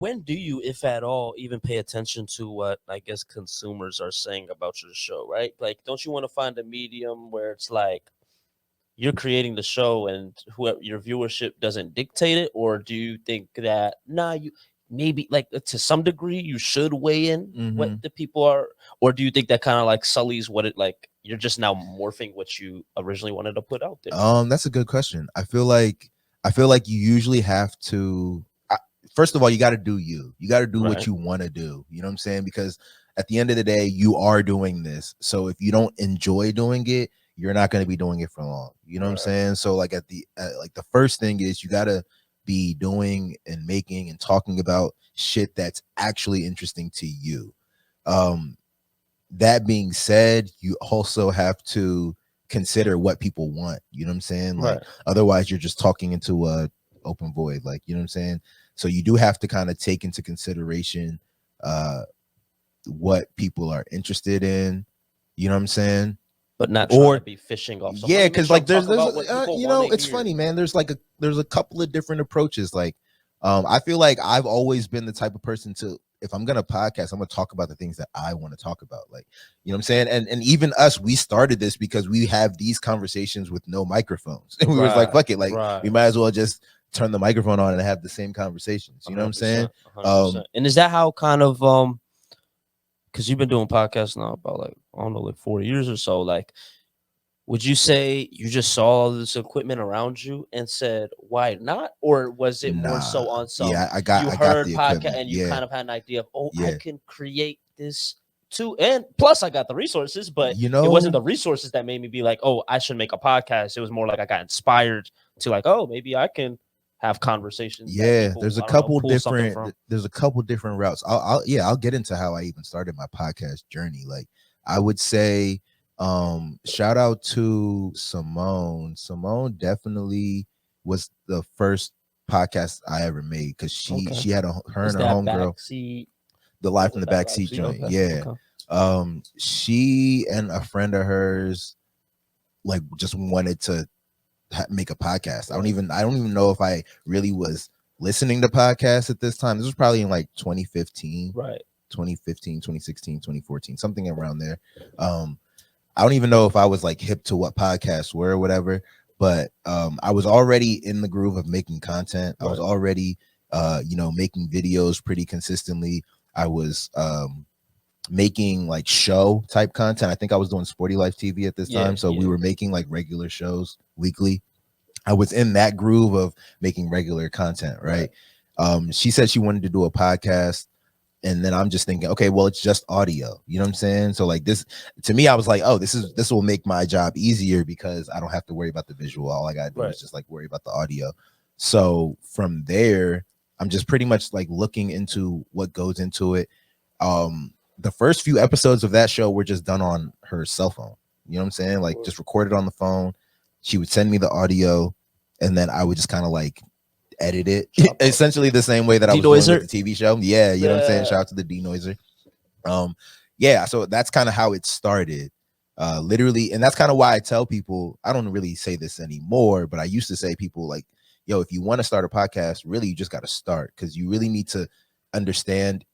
When do you, if at all, even pay attention to what I guess consumers are saying about your show, right? Like, don't you want to find a medium where it's like you're creating the show and whoever your viewership doesn't dictate it, or do you think that nah, you maybe like to some degree you should weigh in what the people are, or do you think that kind of like sullies what it like you're just now morphing what you originally wanted to put out there? That's a good question. I feel like you usually have to. First of all, you got to do you. You got to do what you want to do. You know what I'm saying? Because at the end of the day, you are doing this. So if you don't enjoy doing it, you're not going to be doing it for long. You know what I'm saying? So like like the first thing is you got to be doing and making and talking about shit that's actually interesting to you. That being said, you also have to consider what people want. You know what I'm saying? Like otherwise you're just talking into a open void. Like, you know what I'm saying? So you do have to kind of take into consideration what people are interested in. You know what I'm saying? But not trying to be fishing off. Yeah, because like there's you know, it's funny, man. There's a couple of different approaches. Like I feel like I've always been the type of person to, if I'm gonna podcast, I'm gonna talk about the things that I want to talk about. Like, you know what I'm saying? And even us, we started this because we have these conversations with no microphones. And we was like, fuck it, like we might as well just turn the microphone on and have the same conversations. You know what I'm saying? And is that how kind of because you've been doing podcasts now about like, I don't know, like 4 years or so, like would you say you just saw all this equipment around you and said, why not? Or was it more so on some, you heard the podcast and you kind of had an idea of, I can create this too. And plus I got the resources, but you know, it wasn't the resources that made me be like, oh, I should make a podcast. It was more like I got inspired to like, oh, maybe I can have conversations. There's a couple different routes. I'll get into how I even started my podcast journey. Like I would say shout out to Simone. Simone definitely was the first podcast I ever made because she had her and her homegirl, the Live from the Backseat joint. She and a friend of hers like just wanted to make a podcast. I don't even know if I really was listening to podcasts at this time. This was probably in like 2015, 2016, 2014, something around there. I don't even know if I was like hip to what podcasts were or whatever, but I was already in the groove of making content. I was already making videos pretty consistently. I was making like show type content. I think I was doing Sporty Life TV at this time. So we were making like regular shows weekly. I was in that groove of making regular content, right? She said she wanted to do a podcast. And then I'm just thinking, okay, well, it's just audio. You know what I'm saying? So like this, to me, I was like, oh, this will make my job easier because I don't have to worry about the visual. All I gotta do is just like worry about the audio. So from there, I'm just pretty much like looking into what goes into it. The first few episodes of that show were just done on her cell phone. You know what I'm saying? Like just recorded on the phone. She would send me the audio and then I would just kind of like edit it essentially the same way that I was doing with the TV show. Yeah, you know what I'm saying? Shout out to the denoiser. So that's kind of how it started. Literally, and that's kind of why I tell people, I don't really say this anymore, but I used to say people like, yo, if you want to start a podcast, really you just got to start because you really need to understand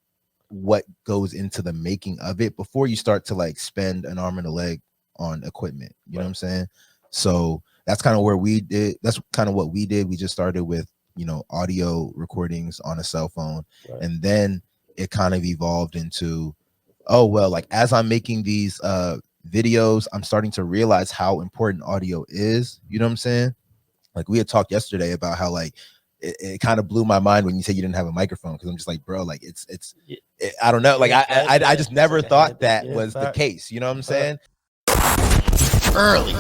what goes into the making of it before you start to like spend an arm and a leg on equipment. You know what I'm saying? So that's kind of where we did. That's kind of what we did. We just started with, audio recordings on a cell phone. And then it kind of evolved into, oh, well, like as I'm making these videos, I'm starting to realize how important audio is. You know what I'm saying? Like we had talked yesterday about how like it kind of blew my mind when you said you didn't have a microphone, because I'm just like, bro, like it's I don't know. Like I just never thought that was the case. You know what I'm saying? Early